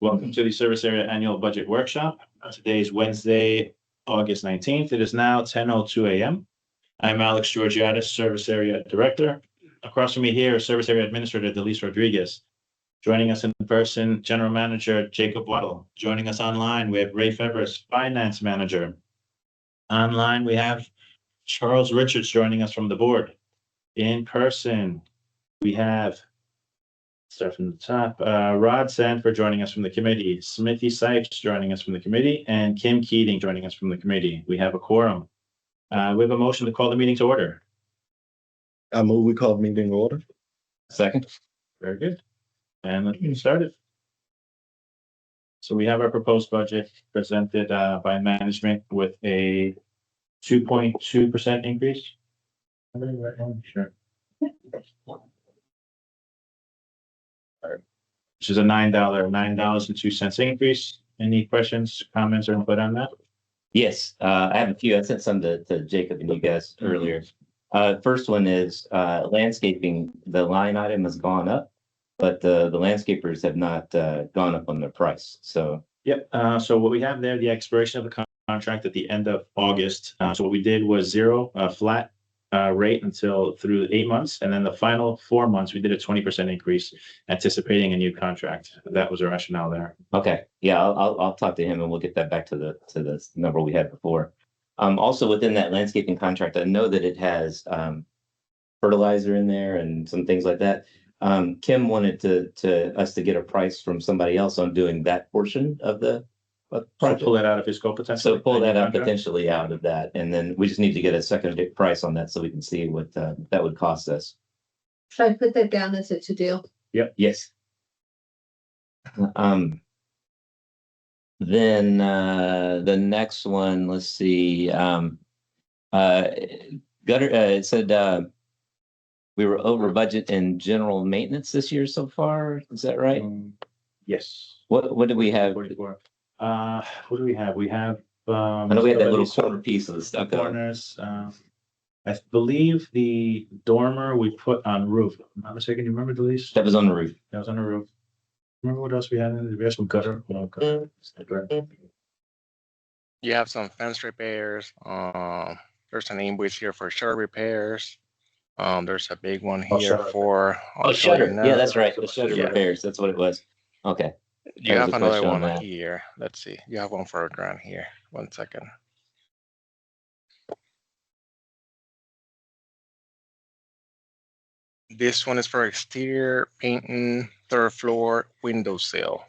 Welcome to the Service Area Annual Budget Workshop. Today is Wednesday, August 19th. It is now 10:02 a.m. I'm Alex Georgiadis, Service Area Director. Across from me here is Service Area Administrator Delise Rodriguez. Joining us in person, General Manager Jacob Waddle. Joining us online, we have Ray Fevers, Finance Manager. Online, we have Charles Richards joining us from the board. In person, we have, start from the top, Rod Sanford joining us from the committee, Smithy Sipes joining us from the committee, and Kim Keating joining us from the committee. We have a quorum. We have a motion to call the meeting to order. I move we call the meeting to order. Second. Very good. And let's get started. So we have our proposed budget presented by management with a 2.2% increase. Sure. Which is a $9.02 increase. Any questions, comments, or input on that? Yes, I have a few. I sent some to Jacob and you guys earlier. First one is landscaping. The line item has gone up, but the landscapers have not gone up on their price. So Yep. So what we have there, the expiration of the contract at the end of August. So what we did was zero, flat rate until through 8 months, and then the final 4 months we did a 20% increase, anticipating a new contract. That was the rationale there. okay, yeah, I'll talk to him and we'll get that back to the number we had before. Also within that landscaping contract, I know that it has fertilizer in there and some things like that. Kim wanted us to get a price from somebody else on doing that portion of the So project. pull that out of his scope potentially. So pull that out Contract? potentially out of that, and then we just need to get a second price on that so we can see what that would cost us. Should I put that down as a to-do? Yes. Then the next one, let's see, gutter, it said we were over budget in general maintenance this year so far. Is that right? Yes. What did we have? 44. What do we have? We have I know we had that little some corner piece of the stucco. corners. I believe the dormer we put on roof. If I'm not mistaken. You remember, Delise? That was on the roof. That was on the roof. Remember what else we had in there? We had some gutter. No, gutter. You have some fence repairs. There's an invoice here for shutter repairs. There's a big one Oh, here shutter. for. Oh, I'll show you shutter. now. Yeah, that's right. The shutter Yeah. repairs. That's what it was. Okay. You That have was a another question on one that. here. Let's see. You have one further on here. 1 second. This one is for exterior painting, third floor window sill.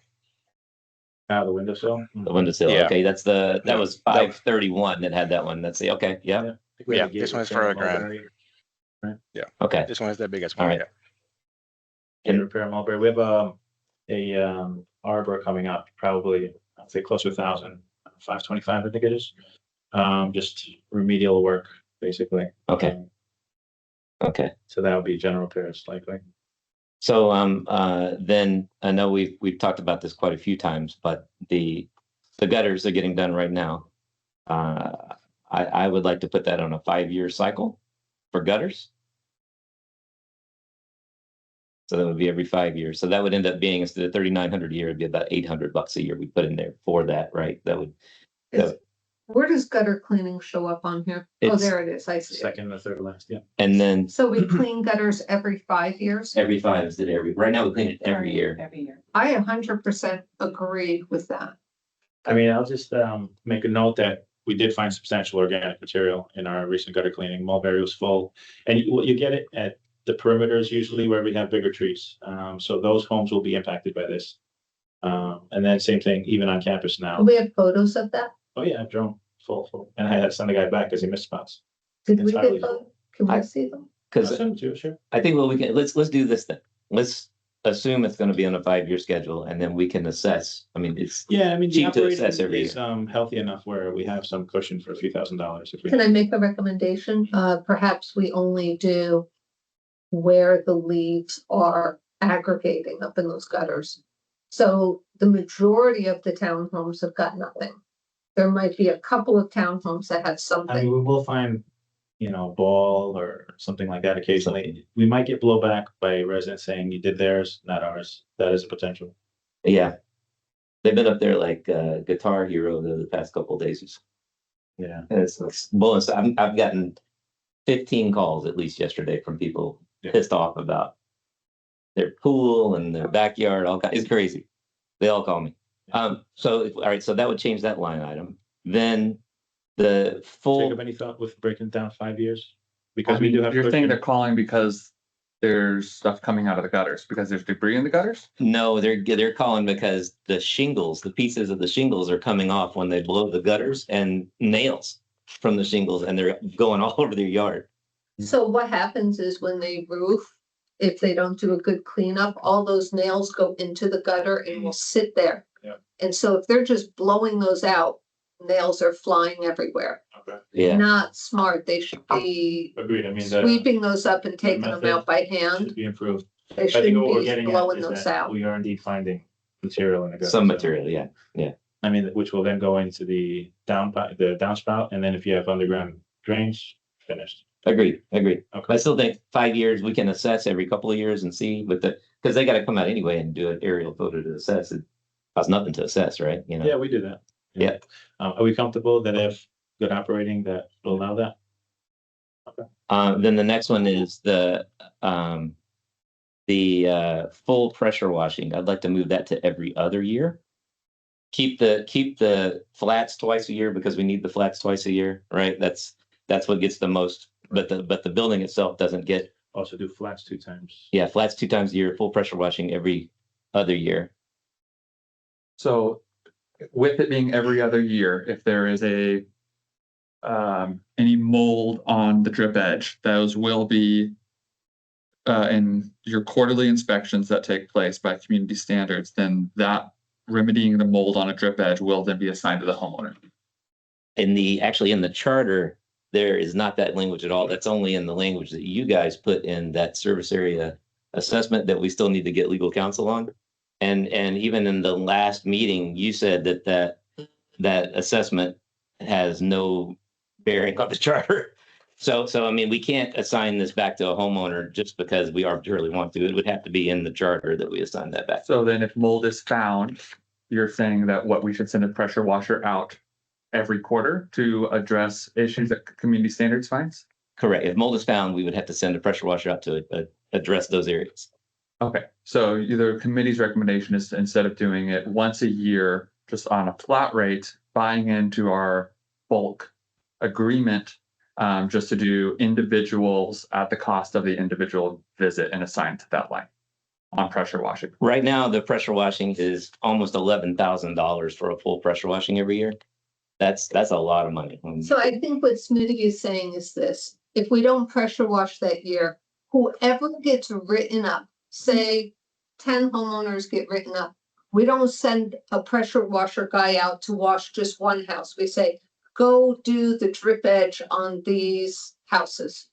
The windowsill. The windowsill. Yeah. Okay, that Yeah. was 531 that had that one. That's the okay. Yeah. I think we had Yeah, to get this it one is from for a grand. Mulberry. Okay. This one is the biggest All one. right. Gate repair Mulberry. We have a arbor coming up, probably I'd say close to 1,000, 525, I think it is. Just remedial work, basically. Okay. Okay. So that would be general repairs likely. So then I know we've talked about this quite a few times, but the gutters are getting done right now. I would like to put that on a 5-year cycle for gutters. So that would be every 5 years. So that would end up being, instead of 3,900 a year, it'd be about $800 a year we put in there for that, right? That would. Where does gutter cleaning show up on here? Oh, It's- there it is. I see it. Second or third last, yeah. And then So we clean gutters every 5 years? every 5 instead of every. Right now we clean it every year. I 100% agree with that. I mean, I'll just make a note that we did find substantial organic material in our recent gutter cleaning. Mulberry was full, and you get it at the perimeters usually where we have bigger trees. So those homes will be impacted by this. And then same thing even on campus Do now. we have photos of that? Oh yeah, I've drone full, and I had to send the guy back because he missed spots. Did It's we highly- get photos? Can we I- see them? I'll Because send it to you, sure. I think what we can, let's do this then. Let's assume it's gonna be on a 5-year schedule and then we can assess. I mean, it's, Yeah, I mean, the Cheap to assess operation every is healthy enough where we have some cushion for a few $1,000s if we. Can I make a recommendation? Perhaps we only do where the leaves are aggregating up in those gutters. So the majority of the townhomes have got nothing. There might be a couple of townhomes that have I mean, something. we will find, ball or something like that occasionally. We might get blowback by residents saying you did theirs, not ours. That is a potential. yeah. They've been up there like Guitar Hero the past couple of days. Yeah. And it's bullets. I've gotten 15 calls at least yesterday from people Yeah. pissed off about their pool and their backyard. It's crazy. They all call me. So all right, so that would change that line item. Then the full. Jacob, any thought with breaking it down 5 years? I Because we mean, do have. you're saying cushion. they're calling because there's stuff coming out of the gutters, because there's debris in the gutters? No, they're calling because the shingles, the pieces of the shingles are coming off when they blow the gutters, and nails from the shingles, and they're going all over their yard. So what happens is when they roof, if they don't do a good cleanup, all those nails go into the gutter and will sit there. Yeah. And so if they're just blowing those out, nails are flying everywhere. Okay. Yeah, Not smart. They should be Agreed. I mean, the sweeping those up and taking them method out by hand. should be improved. They I think shouldn't what we're be getting at blowing is those that out. we are indeed finding material in the gutter. some so- material, yeah. I mean, which will then go into the downspout, and then if you have underground drains, finished. Agreed. Okay. I still think 5 years, we can assess every couple of years and see because they gotta come out anyway and do an aerial photo to assess. It costs nothing to assess, right? You know, Yeah, we do that. Yeah. Are we comfortable that if good operating that will allow that? then the next one is the full pressure washing. I'd like to move that to every other year. Keep the flats twice a year because we need the flats twice a year, right? That's what gets the most, but the building itself doesn't get, Also do flats 2 times. yeah, flats 2 times a year, full pressure washing every other year. So with it being every other year, if there is any mold on the drip edge, those will be in your quarterly inspections that take place by community standards, then that remedying the mold on a drip edge will then be assigned to the homeowner. Actually in the charter, there is not that language at all. That's only in the language that you guys put in that service area assessment that we still need to get legal counsel on. And even in the last meeting, you said that assessment has no bearing on the charter. So I mean, we can't assign this back to a homeowner just because we arbitrarily want to. It would have to be in the charter that we assign that back. So then if mold is found, you're saying that we should send a pressure washer out every quarter to address issues that community standards finds? Correct. If mold is found, we would have to send a pressure washer out to address those areas. Okay, so the committee's recommendation is to, instead of doing it once a year, just on a flat rate, buying into our bulk agreement, just to do individuals at the cost of the individual visit and assign to that line on pressure washing. Right now, the pressure washing is almost $11,000 for a full pressure washing every year. That's a lot of money. So I think what Smitty is saying is this: if we don't pressure wash that year, whoever gets written up, say 10 homeowners get written up, we don't send a pressure washer guy out to wash just one house. We say, go do the drip edge on these houses.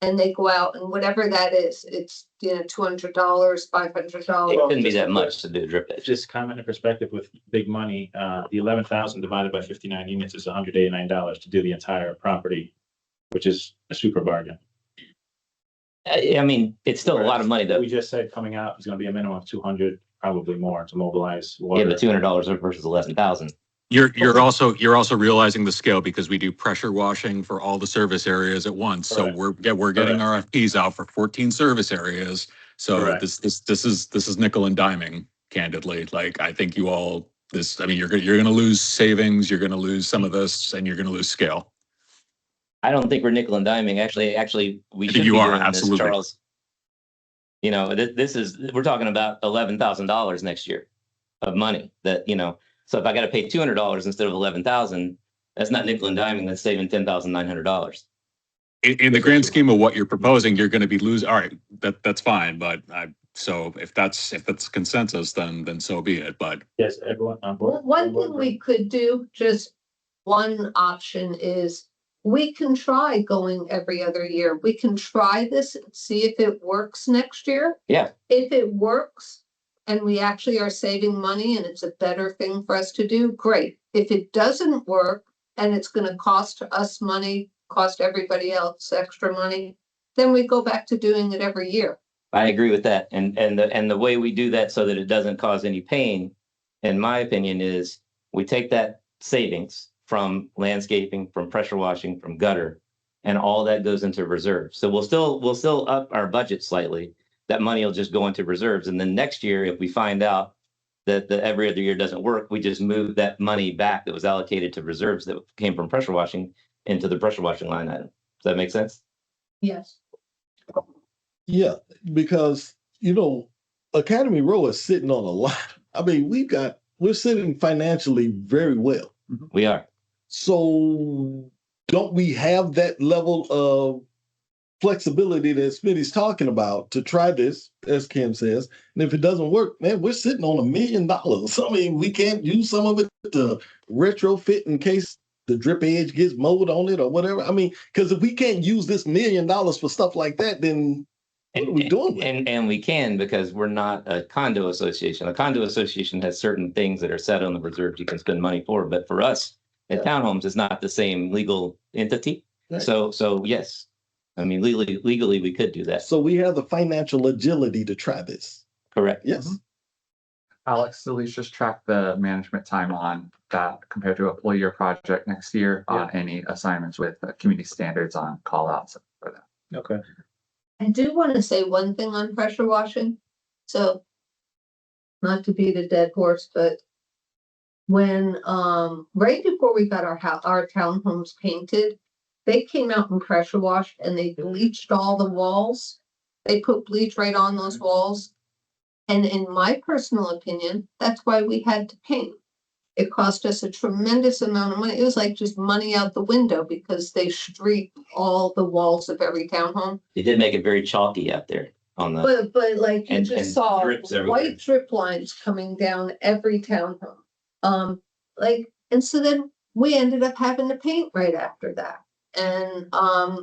And they go out and whatever that is, it's, $200, $500. It couldn't be that much to do a drip edge. Just comment in perspective with big money, the 11,000 divided by 59 units is $189 to do the entire property, which is a super bargain. I mean, it's still a lot of money though. We just said coming out is gonna be a minimum of 200, probably more to mobilize Yeah, water. but $200 versus 11,000. You're also realizing the scale because we do pressure washing for all the service areas at once. So Correct. we're getting RFPs out for 14 service areas. So Correct. this is nickel and diming, candidly. Like I think you all you're gonna lose savings, you're gonna lose some of this, and you're gonna lose scale. I don't think we're nickel and diming. Actually, we I should think be you are, doing this, absolutely. Charles. You know, we're talking about $11,000 next year of money that, so if I got to pay $200 instead of 11,000, that's not nickel and diming. That's saving $10,900. In the grand scheme of what you're proposing, you're gonna be losing. All right, that's fine. But so if that's consensus, then so be it. But Yes, everyone on board. One thing we could do, just one option is we can try going every other year. We can try this and see if it works next year. Yeah. If it works and we actually are saving money and it's a better thing for us to do, great. If it doesn't work and it's gonna cost us money, cost everybody else extra money, then we go back to doing it every year. I agree with that. And the way we do that so that it doesn't cause any pain in my opinion, is we take that savings from landscaping, from pressure washing, from gutter, and all that goes into reserves. So we'll still up our budget slightly. That money will just go into reserves. And then next year, if we find out that the every other year doesn't work, we just move that money back that was allocated to reserves that came from pressure washing into the pressure washing line item. Does that make sense? Yes. Yeah, because, you know, Academy Row is sitting on a lot. I mean, we're sitting financially very well. We are. So don't we have that level of flexibility that Smitty's talking about to try this, as Kim says? And if it doesn't work, man, we're sitting on $1 million. I mean, we can't use some of it to retrofit in case the drip edge gets mold on it or whatever. I mean, because if we can't use this $1 million for stuff like that, then what are we doing with it? And we can, because we're not a condo association. A condo association has certain things that are set on the reserves you can spend money for, but for us, at townhomes, it's not the same legal entity. Right. So yes, I mean, legally, we could do that. So we have the financial agility to try this. Correct. Yes. Alex, please just track the management time on that compared to a full year project next year on any assignments with community standards on call outs for that. Okay. I do want to say one thing on pressure washing. So not to beat a dead horse, but when, right before we got our townhomes painted, they came out and pressure washed and they bleached all the walls. They put bleach right on those walls. And in my personal opinion, that's why we had to paint. It cost us a tremendous amount of money. It was like just money out the window because they streaked all the walls of every townhome. They did make it very chalky out there on the, But like you And just saw drips everywhere. white drip lines coming down every townhome. And so then we ended up having to paint right after that. And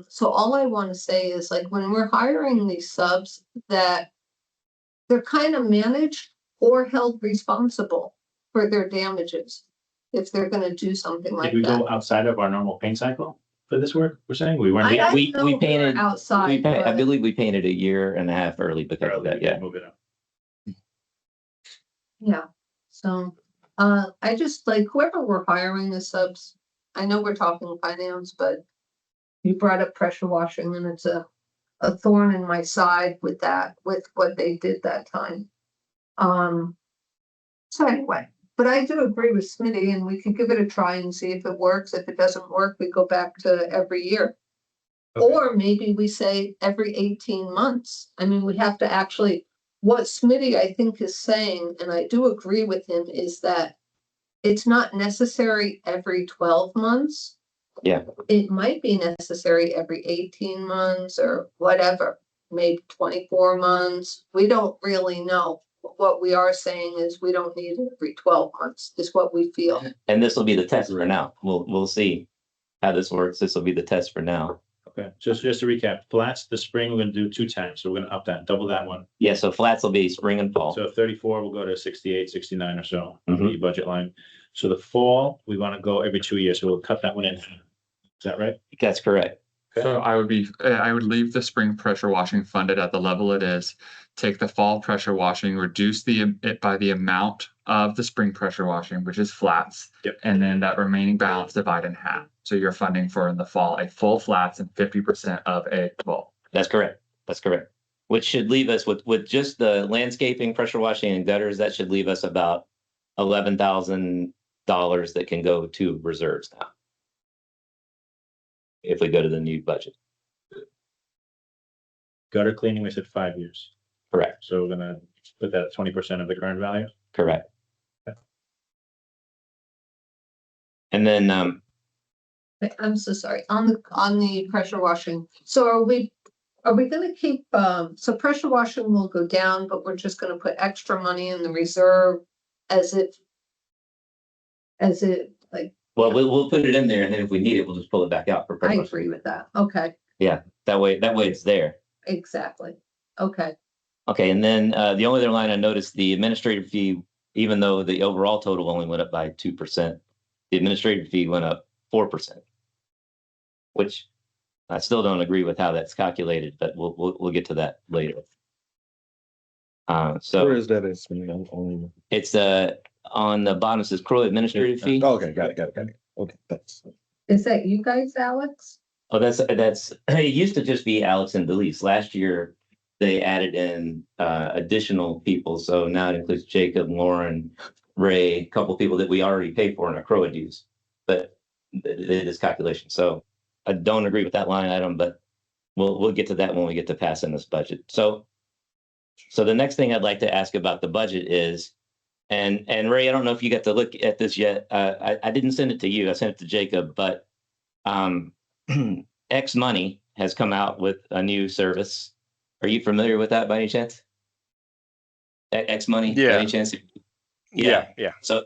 so all I want to say is, like, when we're hiring these subs, that they're kind of managed or held responsible for their damages if they're gonna do something like Did we that. go outside of our normal paint cycle for this work? We're saying we I weren't. don't we know if they're painted- outside, I but believe we painted 1.5 years early because of that. Yeah. Move it up. yeah, so, I just, like, whoever we're hiring the subs, I know we're talking finance, but you brought up pressure washing and it's a thorn in my side with that, with what they did that time. So anyway, but I do agree with Smitty, and we could give it a try and see if it works. If it doesn't work, we go back to every year. Okay. Or maybe we say every 18 months. I mean, we have to actually, what Smitty, I think, is saying, and I do agree with him, is that it's not necessary every 12 months. Yeah. It might be necessary every 18 months or whatever, maybe 24 months. We don't really know. What we are saying is we don't need it every 12 months, is what we feel. And this will be the test for now. We'll see how this works. This will be the test for now. Okay, just to recap, flats, the spring, we're gonna do 2 times, so we're gonna up that, double that one. Yeah, so flats will be spring and fall. So 34 will go to 68, 69 or so on the budget line. So the fall, we wanna go every 2 years, so we'll cut that one in. Is that right? That's correct. So I would leave the spring pressure washing funded at the level it is, take the fall pressure washing, reduce it by the amount of the spring pressure washing, which is flats. Yep. And then that remaining balance divide in half. So you're funding for in the fall a full flats and 50% of a full. That's correct. That's correct. Which should leave us with just the landscaping, pressure washing and gutters, that should leave us about $11,000 that can go to reserves now. If we go to the new budget. Gutter cleaning, we said 5 years, Correct. so we're gonna put that at 20% of the current value. Correct. Okay. And then, I'm so sorry, on the pressure washing. So are we gonna keep, so pressure washing will go down, but we're just gonna put extra money in the reserve as it, like, well, we'll put it in there, and then if we need it, we'll just pull it back out for I pressure washing. agree with that. Okay, That way it's there. exactly. Okay, Okay, and then the only other line I noticed, the administrative fee, even though the overall total only went up by 2%, the administrative fee went up 4%. Which I still don't agree with how that's calculated, but we'll get to that later. Where So is that at, Smitty? I'm only- it's on the bottom says Crow administrative fee. Okay, got it. Okay, thanks. Is that you guys, Alex? Oh, that's, it used to just be Alex and Delise. Last year, they added in additional people. So now it includes Jacob, Lauren, Ray, a couple people that we already paid for in our CROA dues. But they did this calculation. So I don't agree with that line item, but we'll get to that when we get to passing this budget. So the next thing I'd like to ask about the budget is, and Ray, I don't know if you got to look at this yet. I didn't send it to you. I sent it to Jacob, but X Money has come out with a new service. Are you familiar with that by any chance? X Money? By Yeah. any chance? Yeah. So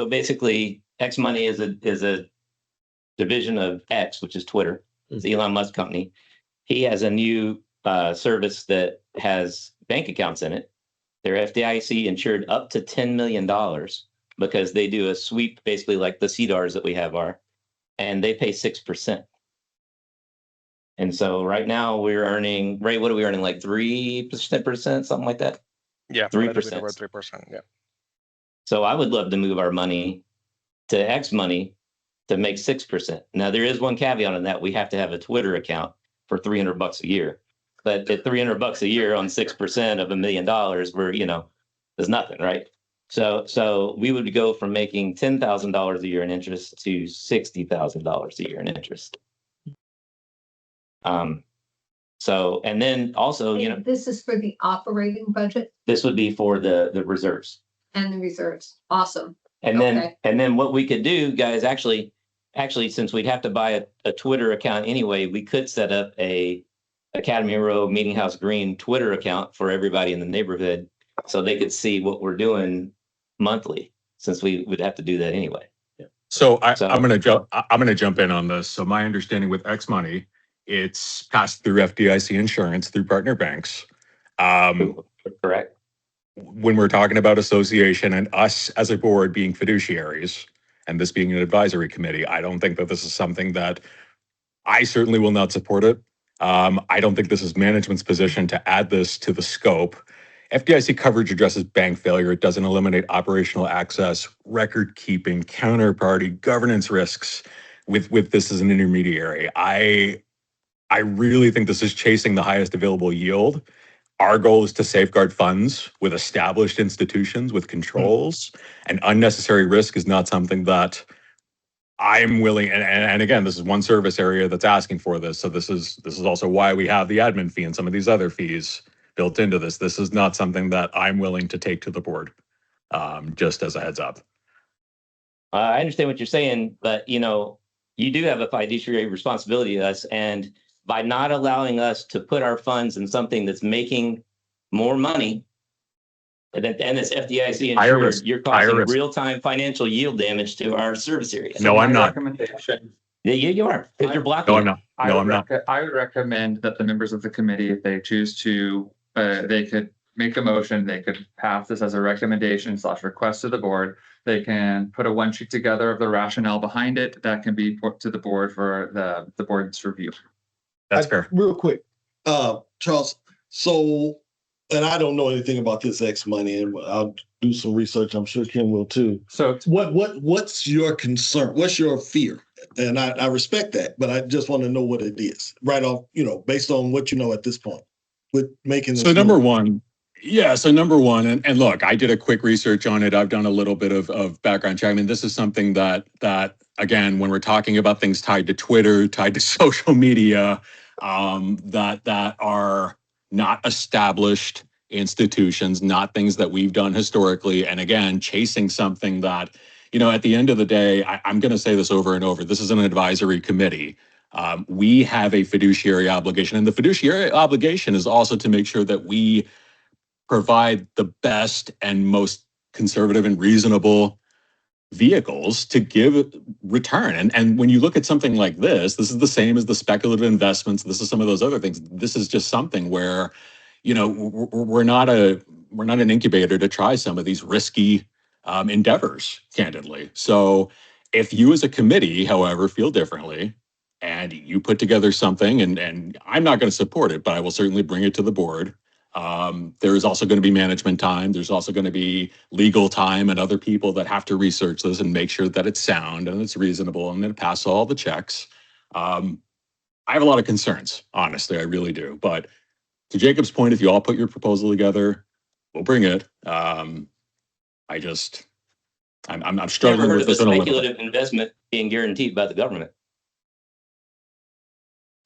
basically, X Money is a division of X, which is Twitter. It's Elon Musk company. He has a new service that has bank accounts in it. They're FDIC insured up to $10 million because they do a sweep, basically like the CDARs that we have are, and they pay 6%. And so right now we're earning, Ray, what are we earning? Like 3%, something like that? Yeah. 3%. Over 3%. Yeah. So I would love to move our money to X Money to make 6%. Now there is one caveat on that. We have to have a Twitter account for $300 a year. But at $300 a year on 6% of $1 million, there's nothing, right? So we would go from making $10,000 a year in interest to $60,000 a year in interest. So, and then also, This is for the operating budget this would be for the reserves. and the reserves. Awesome. And then, Okay. and then what we could do, guys, actually, since we'd have to buy a Twitter account anyway, we could set up a Academy Row Meeting House Green Twitter account for everybody in the neighborhood so they could see what we're doing monthly, since we would have to do that anyway. So So- I'm gonna jump in on this. So my understanding with X Money, it's passed through FDIC insurance through partner banks. Correct? When we're talking about association and us as a board being fiduciaries and this being an advisory committee, I don't think that this is something that I certainly will not support it. I don't think this is management's position to add this to the scope. FDIC coverage addresses bank failure. It doesn't eliminate operational access, record keeping, counterparty, governance risks with this as an intermediary. I really think this is chasing the highest available yield. Our goal is to safeguard funds with established institutions with controls, and unnecessary risk is not something that I'm willing, and again, this is one service area that's asking for this. So this is also why we have the admin fee and some of these other fees built into this. This is not something that I'm willing to take to the board, just as a heads up. I understand what you're saying, but you do have a fiduciary responsibility to us, and by not allowing us to put our funds in something that's making more money, and it's FDIC insured, you're causing real-time financial yield damage to our service area. No, I'm not. Recommendation. Yeah, you are, because you're blocking. No, I'm not. No, I'm not. I would recommend that the members of the committee, if they choose to, they could make a motion, they could pass this as a recommendation / request to the board. They can put a one sheet together of the rationale behind it that can be put to the board for the board's review. That's fair. Real quick, Charles. So, and I don't know anything about this X Money, and I'll do some research. I'm sure Kim will too. So What's your concern? What's your fear? And I respect that, but I just want to know what it is right off, based on what you know at this point with making this. So number one, and look, I did a quick research on it. I've done a little bit of background check. I mean, this is something that again, when we're talking about things tied to Twitter, tied to social media, that are not established institutions, not things that we've done historically. And again, chasing something that, at the end of the day, I'm going to say this over and over. This is an advisory committee. We have a fiduciary obligation, and the fiduciary obligation is also to make sure that we provide the best and most conservative and reasonable vehicles to give return. And when you look at something like this is the same as the speculative investments. This is some of those other things. This is just something where, we're not an incubator to try some of these risky endeavors, candidly. So if you as a committee, however, feel differently and you put together something, and I'm not going to support it, but I will certainly bring it to the board. There is also going to be management time. There's also going to be legal time and other people that have to research this and make sure that it's sound and it's reasonable and it passes all the checks. I have a lot of concerns, honestly, I really do. But to Jacob's point, if you all put your proposal together, we'll bring it. I'm Never struggling heard with of a this. A little bit. speculative investment being guaranteed by the government.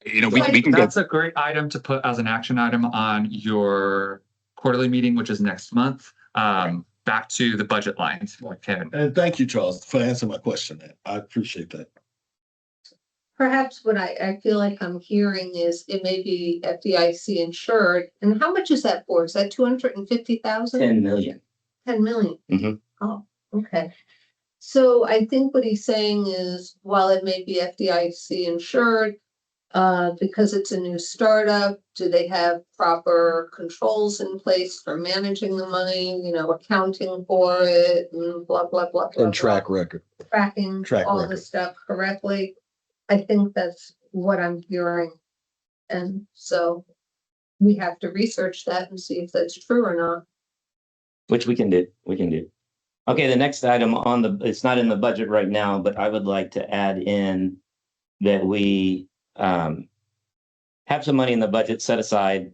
You know, we can get, That's a great item to put as an action item on your quarterly meeting, which is next month. Back to the budget lines, like Kevin. And thank you, Charles, for answering my question. I appreciate that. Perhaps what I feel like I'm hearing is it may be FDIC insured. And how much is that for? Is that 250,000? 10 million. 10 million? Mhm. Oh, okay. So I think what he's saying is, while it may be FDIC insured, because it's a new startup, do they have proper controls in place for managing the money, you know, accounting for it and blah, blah, blah, blah, And track blah, record. tracking track all record. the stuff correctly? I think that's what I'm hearing. And so we have to research that and see if that's true or not. Which we can do. Okay, the next item on it's not in the budget right now, but I would like to add in that we have some money in the budget set aside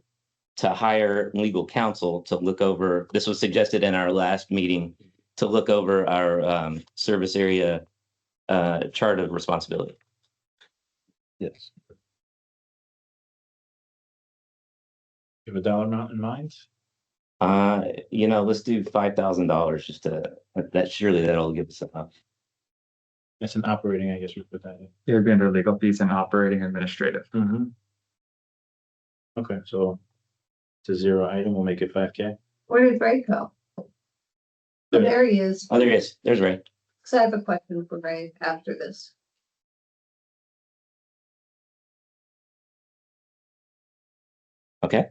to hire legal counsel to look over, this was suggested in our last meeting, to look over our service area chart of responsibility. Yes. You have a dollar amount in mind? Let's do $5,000 just surely that'll give us enough. It's an operating, I guess we put that in. It would be under legal fees and operating administrative. Okay, so it's a zero item, we'll make it 5K. Where did Ray go? Oh, there he is. Oh, there he is. There's Ray. So I have a question for Ray after this. Okay.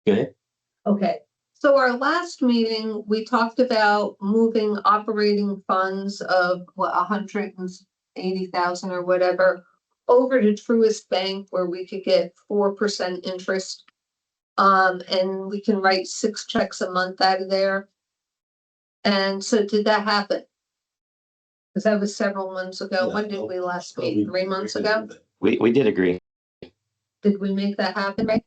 Go ahead. Okay, so our last meeting, we talked about moving operating funds of what, 180,000 or whatever over to Truist Bank where we could get 4% interest. And we can write 6 checks a month out of there. And so did that happen? Because that was several months ago. When did we last meet? 3 months ago? We did agree. Did we make that happen, Ray?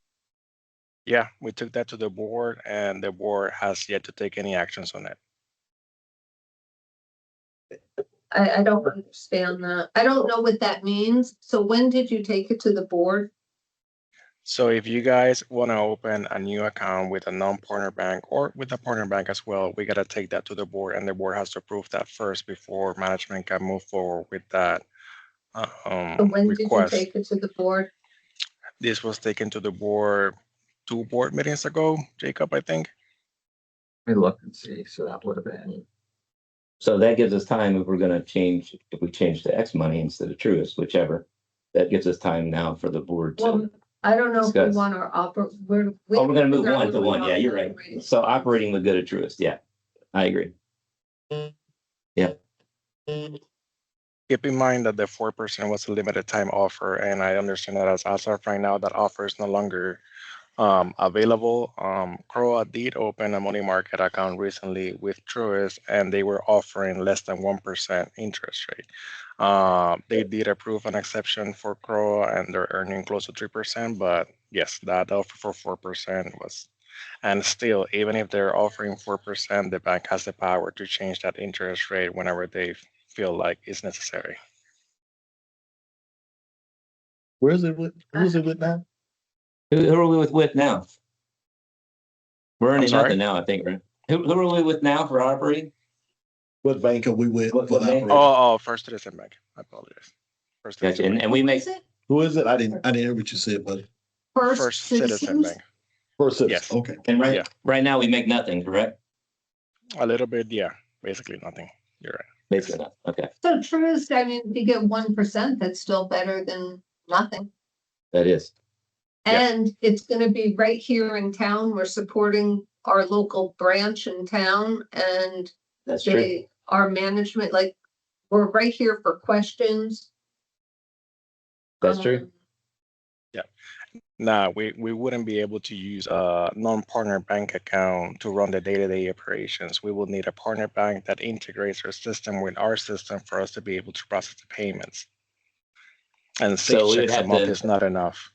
Yeah, we took that to the board and the board has yet to take any actions on it. I don't understand that. I don't know what that means. So when did you take it to the board? So if you guys want to open a new account with a non-partner bank or with a partner bank as well, we got to take that to the board and the board has to approve that first before management can move forward with that So when request. did you take it to the board? This was taken to the board 2 board meetings ago, Jacob, I think. Let me look and see. So that would have been. So that gives us time if we're going to change, if we change to X money instead of Truist, whichever. That gives us time now for the board to. Well, I don't know if we discuss. want our We're going to move 1 to 1. Yeah, you're right. So operating would go to Truist. Yeah, I agree. Keep in mind that the 4% was a limited time offer, and I understand that as of right now, that offer is no longer available. Croa did open a money market account recently with Truist, and they were offering less than 1% interest rate. They did approve an exception for Croa, and they're earning close to 3%. But yes, that offer for 4% was, and still, even if they're offering 4%, the bank has the power to change that interest rate whenever they feel like it's necessary. Where's it with now? Who are we with now? We're earning sorry? nothing now, I think, right? Who are we with now for operating? What bank are we with? What for bank? operating? Oh, First Citizen Bank. I apologize. First Gotcha. Citizen Bank. And we make, Is it Who is it? I didn't hear what you said, but First Citizen Citizens? Bank. First Citizen. Yes. Okay. and Yeah. right now we make nothing, correct? A little bit, yeah. Basically nothing. You're right. Basically not. Okay, So Truist, I mean, if you get 1%, that's still better than nothing. that is. Yes. And it's gonna be right here in town. We're supporting our local branch in town and That's true. our management, like, we're right here for questions. That's true. Nah, we wouldn't be able to use a non-partner bank account to run the day-to-day operations. We will need a partner bank that integrates their system with our system for us to be able to process the payments. And So 6 we would checks a have month to- is not enough.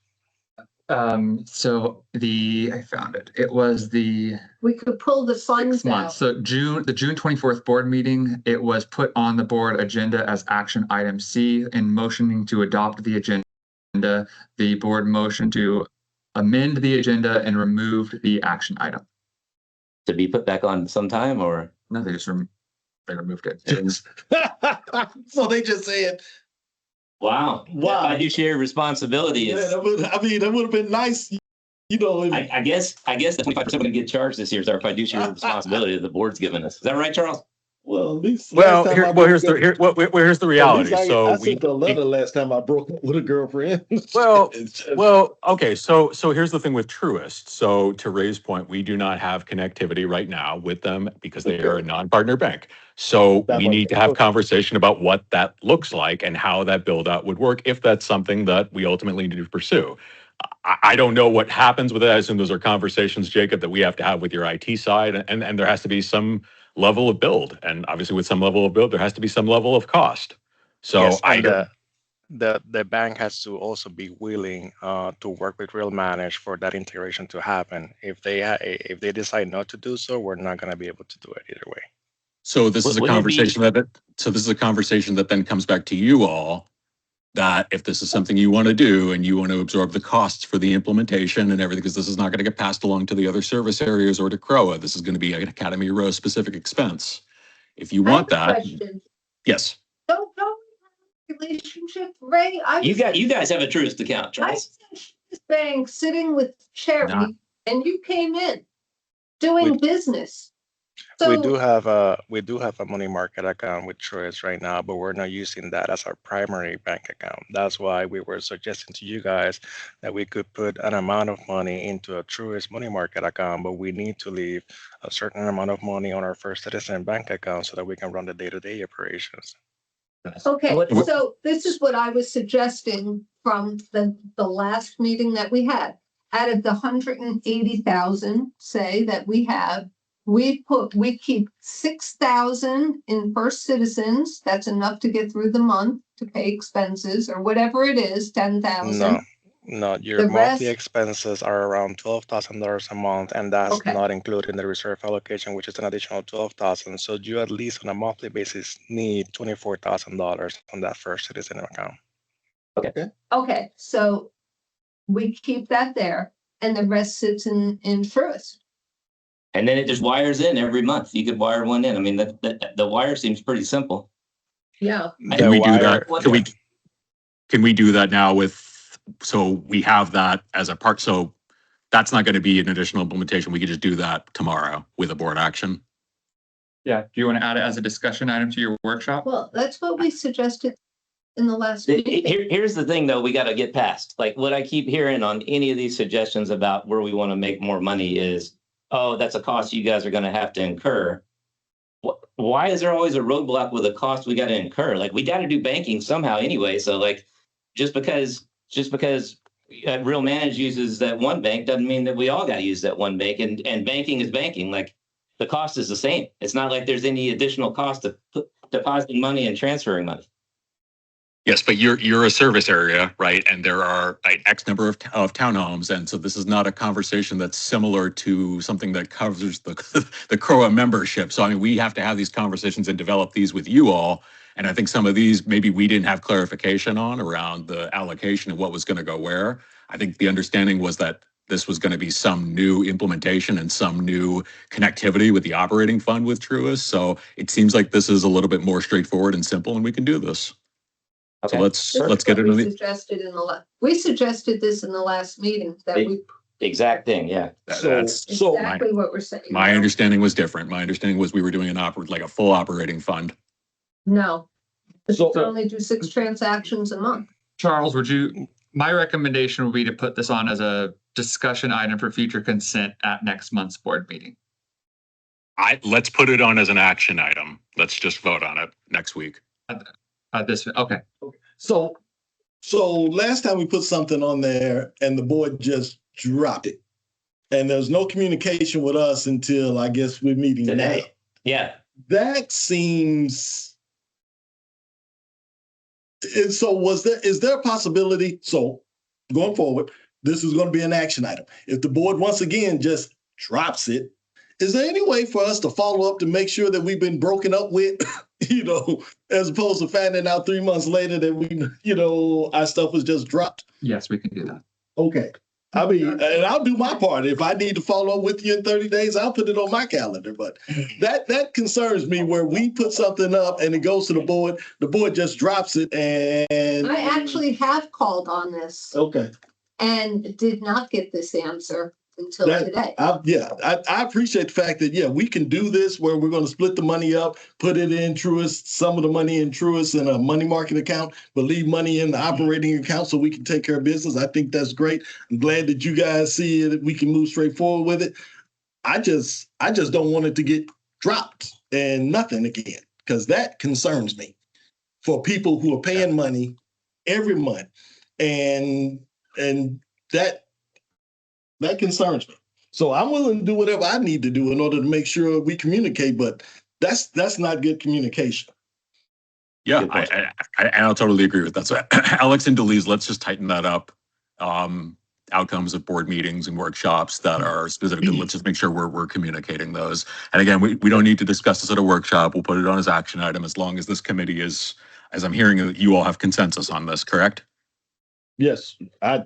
So I found it. It was the We could pull the funds 6 months. out. So the June 24th board meeting, it was put on the board agenda as action item C in motioning to adopt the agenda. The board motioned to amend the agenda and remove the action item. To be put back on sometime, or? No, they removed it. So they just said, Wow. Wow. Fiduciary responsibility yeah, is, that would have been nice, you know. if- I guess the 25% we're gonna get charged this year is our fiduciary responsibility that the board's given us. Is that right, Charles? Well, at least. Well, last time I here's broke up- here's the at reality. least So I we, sent a letter last time I broke up with a girlfriend. Well, It's just- well, okay. So here's the thing with Truist. So to Ray's point, we do not have connectivity right now with them because they are a non-partner bank. So we need to have conversation about what that looks like and how that build out would work if that's something that we ultimately need to pursue. I don't know what happens with that. I assume those are conversations, Jacob, that we have to have with your IT side, and there has to be some level of build. And obviously, with some level of build, there has to be some level of cost. So Yes, I and don't. the bank has to also be willing to work with Real Manage for that integration to happen. If they decide not to do so, we're not going to be able to do it either way. So this is a Wouldn't it be- conversation so this is a conversation that then comes back to you all, that if this is something you want to do and you want to absorb the costs for the implementation and everything, because this is not going to get passed along to the other service areas or to CROA, this is going to be an Academy Row specific expense. If you I want have a that, question. yes. Don't we have a relationship, Ray? You guys have a Truist account, I Charles. was at this bank sitting with Cherry Not- and you came in doing business. We So do have a money market account with Truist right now, but we're not using that as our primary bank account. That's why we were suggesting to you guys that we could put an amount of money into a Truist money market account, but we need to leave a certain amount of money on our First Citizen bank account so that we can run the day-to-day operations. okay, What- so this is what I was suggesting from the last meeting that we had. Out of the 180,000, say that we have, we keep 6,000 in First Citizens. That's enough to get through the month to pay expenses or whatever it is, 10,000. No, your The monthly rest- expenses are around $12,000 a month, and that's Okay. not including the reserve allocation, which is an additional 12,000. So you at least on a monthly basis need $24,000 on that First Citizen account. Okay, so we keep that there and the rest sits in Truist. And then it just wires in every month. You could wire one in. I mean, the wire seems pretty simple. Yeah. Can we do that? What- Can we do that now so we have that as a part, so that's not going to be an additional implementation. We could just do that tomorrow with a board action. Yeah. Do you want to add it as a discussion item to your workshop? Well, that's what we suggested in the last meeting. Here's the thing, though, we got to get past. Like what I keep hearing on any of these suggestions about where we want to make more money is, oh, that's a cost you guys are going to have to incur. Why is there always a roadblock with a cost we got to incur? Like we got to do banking somehow anyway. So like just because Real Manage uses that one bank doesn't mean that we all got to use that one bank. And banking is banking. Like the cost is the same. It's not like there's any additional cost of depositing money and transferring money. Yes, but you're a service area, right? And there are X number of townhomes. And so this is not a conversation that's similar to something that covers the CROA membership. So I mean, we have to have these conversations and develop these with you all. And I think some of these, maybe we didn't have clarification on around the allocation and what was going to go where. I think the understanding was that this was going to be some new implementation and some new connectivity with the operating fund with Truist. So it seems like this is a little bit more straightforward and simple, and we can do this. Okay. So let's This is get what into we the. suggested we suggested this in the last meeting that we, Exact thing. Yeah. That's exactly what we're saying. my understanding was different. My understanding was we were doing like a full operating fund. No. We So- can only do 6 transactions a month. Charles, my recommendation would be to put this on as a discussion item for future consent at next month's board meeting. Let's put it on as an action item. Let's just vote on it next week. Okay. So So last time we put something on there and the board just dropped it. And there's no communication with us until I guess we're meeting now. Today. Yeah, That seems. And so is there a possibility? So going forward, this is going to be an action item. If the board once again just drops it, is there any way for us to follow up to make sure that we've been broken up with, as opposed to finding out 3 months later that our stuff was just dropped? Yes, we can do that. Okay. I mean, and I'll do my part. If I need to follow up with you in 30 days, I'll put it on my calendar. But that concerns me where we put something up and it goes to the board just drops it and. I actually have called on this Okay. and did not get this answer until That- today. I appreciate the fact that, we can do this where we're going to split the money up, put it in Truist, some of the money in Truist in a money market account, but leave money in the operating account so we can take care of business. I think that's great. I'm glad that you guys see that we can move straight forward with it. I just don't want it to get dropped and nothing again, because that concerns me for people who are paying money every month. And that concerns me. So I'm willing to do whatever I need to do in order to make sure we communicate, but that's not good communication. Yeah, Good point. I'll totally agree with that. So Alex and Delise, let's just tighten that up. Outcomes of board meetings and workshops that are specific. Let's just make sure we're communicating those. And again, we don't need to discuss this at a workshop. We'll put it on as action item as long as this committee is, as I'm hearing, that you all have consensus on this, correct? Yes, I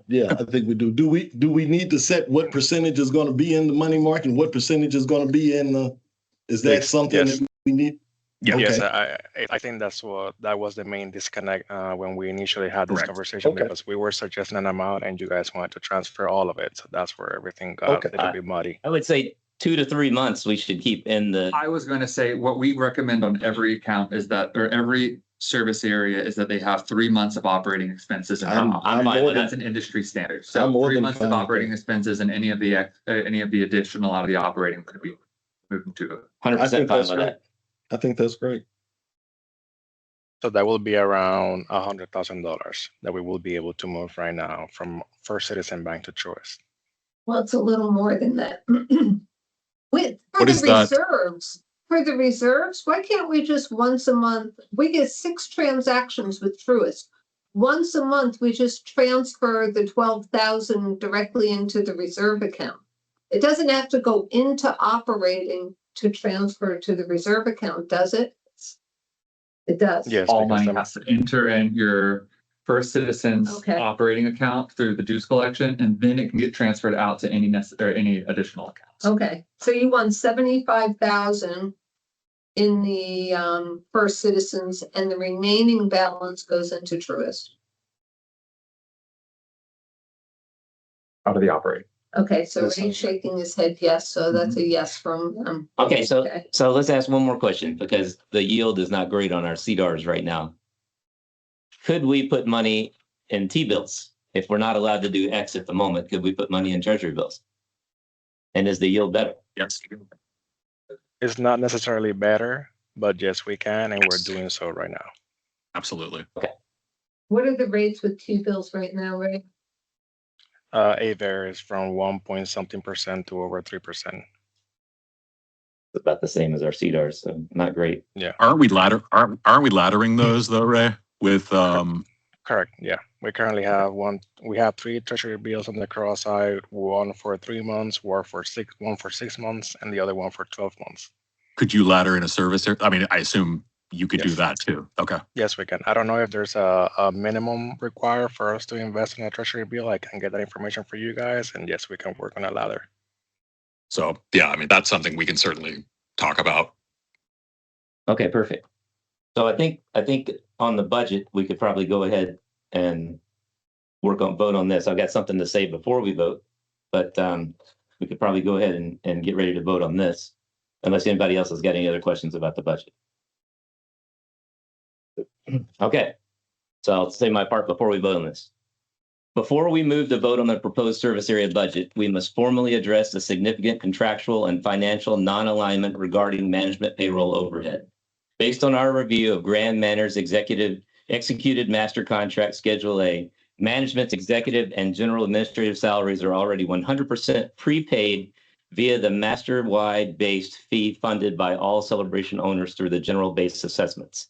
think we do. Do we need to set what percentage is going to be in the money market and what percentage is going to be in the, is that Yes, something yes. that we need? Yeah. Okay. Yes, I think that was the main disconnect when we initially had this Correct. conversation, Okay. because we were suggesting an amount and you guys wanted to transfer all of it. So that's where everything got Okay. a little bit muddy. I would say 2 to 3 months we should keep in the, I was going to say, what we recommend on every account is that, or every service area, is that they have 3 months of operating expenses. And I'm fine with that's an industry standard. I'm So more 3 than months fine of with operating that. expenses and any of the additional out of the operating could be moved to. 100% I think fine that's with great. that. I think that's great. So that will be around $100,000 that we will be able to move right now from First Citizen Bank to Truist. Well, it's a little more than that. With, for What the is that? reserves, why can't we just once a month, we get 6 transactions with Truist. Once a month, we just transfer the 12,000 directly into the reserve account. It doesn't have to go into operating to transfer to the reserve account, does it? It does. Yes. All because money has to enter in your First Citizens Okay. operating account through the dues collection, and then it can get transferred out to any any additional accounts. Okay, so you want 75,000 in the First Citizens and the remaining balance goes into Truist. Out of the operating. Okay, so Yes, Ray's shaking his head yes, so that's a yes from Okay, so Okay. let's ask one more question, because the yield is not great on our CDRs right now. Could we put money in T-bills? If we're not allowed to do X at the moment, could we put money in treasury bills? And is the yield better? Yes. It's not necessarily better, but yes, we can, and we're Yes. doing so right now. Absolutely. What are the rates with T-bills right now, Ray? It varies from 1 point something% to over 3%. It's about the same as our CDRs, so not great. Aren't we laddering those though, Ray? With Correct. Yeah, we currently have we have 3 treasury bills on the cross side, one for 3 months, one for 6 months, and the other one for 12 months. could you ladder in a service? I mean, I assume you could do Yes. that too. Okay. Yes, we can. I don't know if there's a minimum required for us to invest in a treasury bill. I can get that information for you guys, and yes, we can work on a ladder. So yeah, I mean, that's something we can certainly talk about. Okay, perfect. So I think on the budget, we could probably go ahead and vote on this. I've got something to say before we vote, but we could probably go ahead and get ready to vote on this, unless anybody else has got any other questions about the budget. Okay, so I'll say my part before we vote on this. Before we move to vote on the proposed service area budget, we must formally address the significant contractual and financial non-alignment regarding management payroll overhead. Based on our review of Grand Manor's executive executed master contract Schedule A. Management's executive and general administrative salaries are already 100% prepaid via the master-wide based fee funded by all celebration owners through the general base assessments.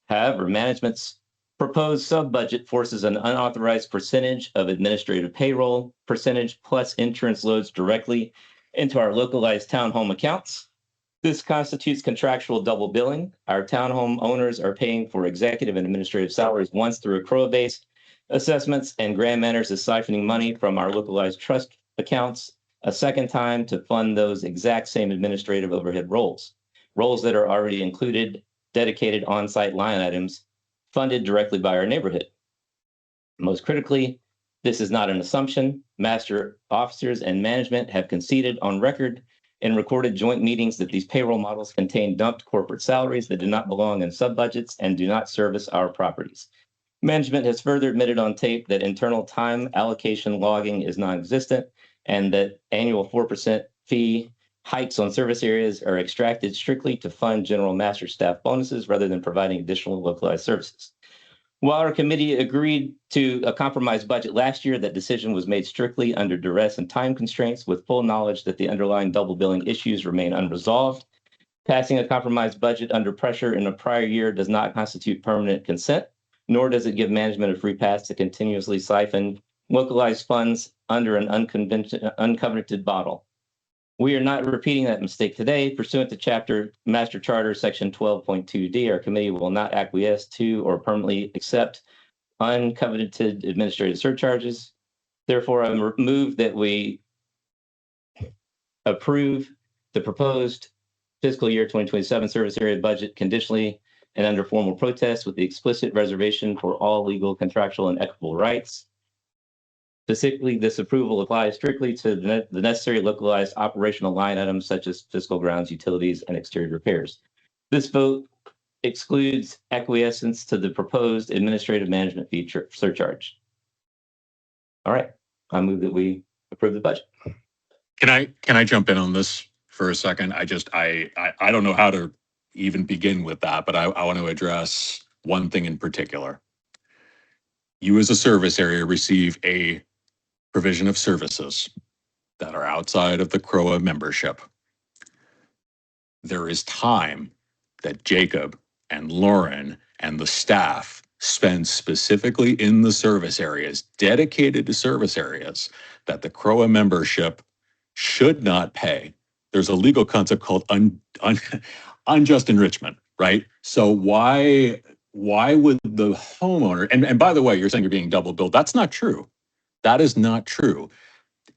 However, management's proposed sub-budget forces an unauthorized percentage of administrative payroll percentage plus insurance loads directly into our localized townhome accounts. This constitutes contractual double billing. Our townhome owners are paying for executive and administrative salaries once through accrual-based assessments, and Grand Manners is siphoning money from our localized trust accounts a second time to fund those exact same administrative overhead roles that are already included, dedicated on-site line items funded directly by our neighborhood. Most critically, this is not an assumption. Master officers and management have conceded on record in recorded joint meetings that these payroll models contain dumped corporate salaries that do not belong in sub-budgets and do not service our properties. Management has further admitted on tape that internal time allocation logging is non-existent and that annual 4% fee hikes on service areas are extracted strictly to fund general master staff bonuses rather than providing additional localized services. While our committee agreed to a compromised budget last year, that decision was made strictly under duress and time constraints with full knowledge that the underlying double billing issues remain unresolved. Passing a compromised budget under pressure in a prior year does not constitute permanent consent, nor does it give management a free pass to continuously siphon localized funds under an uncovenanted model. We are not repeating that mistake today. Pursuant to Chapter Master Charter, Section 12.2D, our committee will not acquiesce to or permanently accept uncovenanted administrative surcharges. Therefore, I move that we approve the proposed fiscal year 2027 service area budget conditionally and under formal protest with the explicit reservation for all legal, contractual, and equitable rights. Specifically, this approval applies strictly to the necessary localized operational line items such as fiscal grounds, utilities, and exterior repairs. This vote excludes acquiescence to the proposed administrative management fee surcharge. All right, I move that we approve the budget. Can I jump in on this for a second? I don't know how to even begin with that, but I want to address one thing in particular. You as a service area receive a provision of services that are outside of the CROA membership. There is time that Jacob and Lauren and the staff spend specifically in the service areas, dedicated to service areas, that the CROA membership should not pay. There's a legal concept called unjust enrichment, right? So why would the homeowner, and by the way, you're saying you're being double billed. That's not true. That is not true.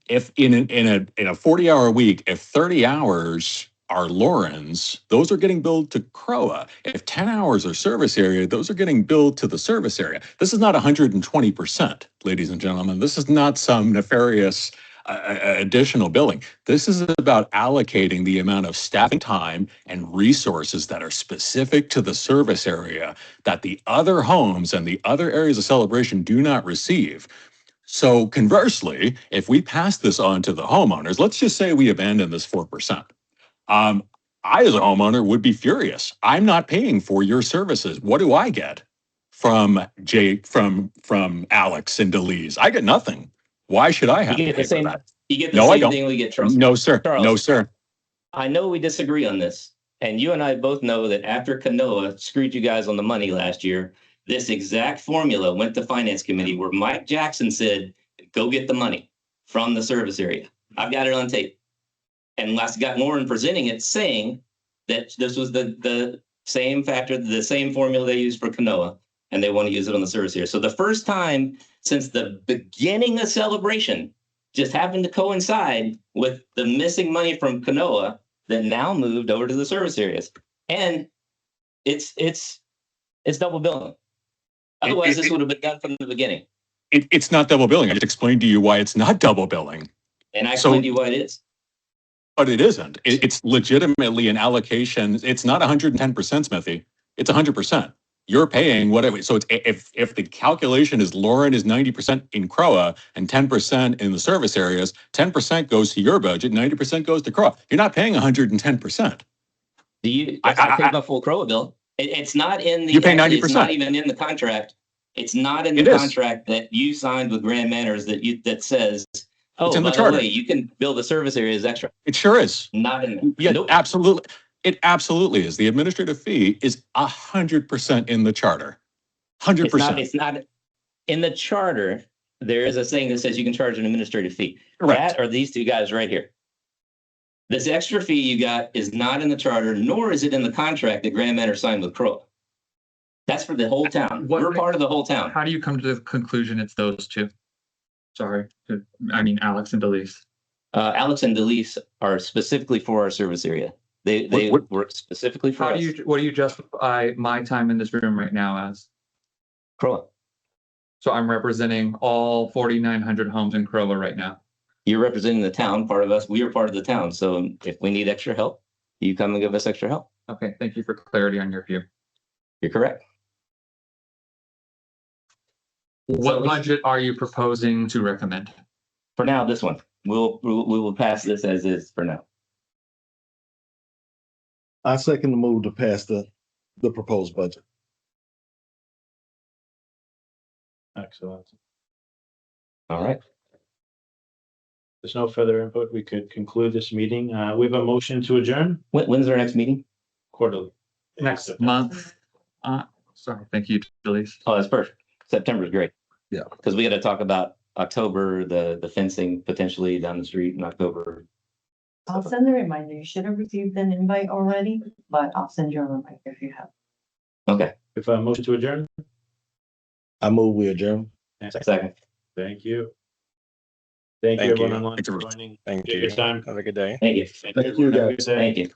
If in a 40-hour week, if 30 hours are Lauren's, those are getting billed to CROA. If 10 hours are service area, those are getting billed to the service area. This is not 120%, ladies and gentlemen. This is not some nefarious additional billing. This is about allocating the amount of staffing time and resources that are specific to the service area that the other homes and the other areas of celebration do not receive. So conversely, if we pass this on to the homeowners, let's just say we abandon this 4%. I, as a homeowner, would be furious. I'm not paying for your services. What do I get from Alex and Delise? I get nothing. Why should I have to pay for that? You get the same thing we get, Charles. No, sir. Charles, no, sir. I know we disagree on this, and you and I both know that after Kanoa screwed you guys on the money last year, this exact formula went to Finance Committee where Mike Jackson said, go get the money from the service area. I've got it on tape. And last got Lauren presenting it saying that this was the same factor, the same formula they used for Kanoa, and they want to use it on the service area. So the first time since the beginning of celebration just happened to coincide with the missing money from Kanoa that now moved over to the service areas. And it's double billing. Otherwise, this would have been done from the beginning. It's not double billing. I just explained to you why it's not double billing. And I explained to you why it is. But it isn't. It's legitimately an allocation. It's not 110%, Smithy. It's 100%. You're paying whatever. So it's if the calculation is Lauren is 90% in CROA and 10% in the service areas, 10% goes to your budget, 90% goes to CROA. You're not paying 110%. I paid my full CROA bill. It's not in the. You pay actually, It's not 90%. even in the contract. It's not in It the is. contract that you signed with Grand Manners that says, oh, in the by the charter. way, you can build a service area as extra. It sure is. Not in there. Yeah, Nope. absolutely. It absolutely is. The administrative fee is 100% in the charter. 100%. It's not in the charter. There is a saying that says you can charge an administrative fee. Correct. That are these two guys right here. This extra fee you got is not in the charter, nor is it in the contract that Grand Manor signed with Crow. That's for the whole town. What- We're part of the whole town. How do you come to the conclusion it's those two? Sorry, I mean, Alex and Delise. Alex and Delise are specifically for our service area. They What- work specifically for How us. do you, what do you justify my time in this room right now as? Crow. So I'm representing all 4,900 homes in Corolla right now. You're representing the town, part of us. We are part of the town. So if we need extra help, you come and give us extra help. Okay, thank you for clarity on your view. You're correct. What budget are you proposing to recommend? For now, this one. We will pass this as is for now. I second the move to pass the proposed budget. Excellent. All right. There's no further input. We could conclude this meeting. We have a motion to adjourn When's our next meeting? quarterly. Next month. Sorry, thank you, Delise. Oh, that's perfect. September's great. Yeah. Because we got to talk about October, the fencing potentially down the street in October. I'll send a reminder. You should have received an invite already, but I'll send you a reminder if you have. Okay, If a motion to adjourn. I move we adjourn. second. Thank you. Thank you Thank everyone you. online Thank for you. joining. Thank Appreciate you. your time. Have a good day. Thank you. Thank you, guys. Have a good day. Thank you.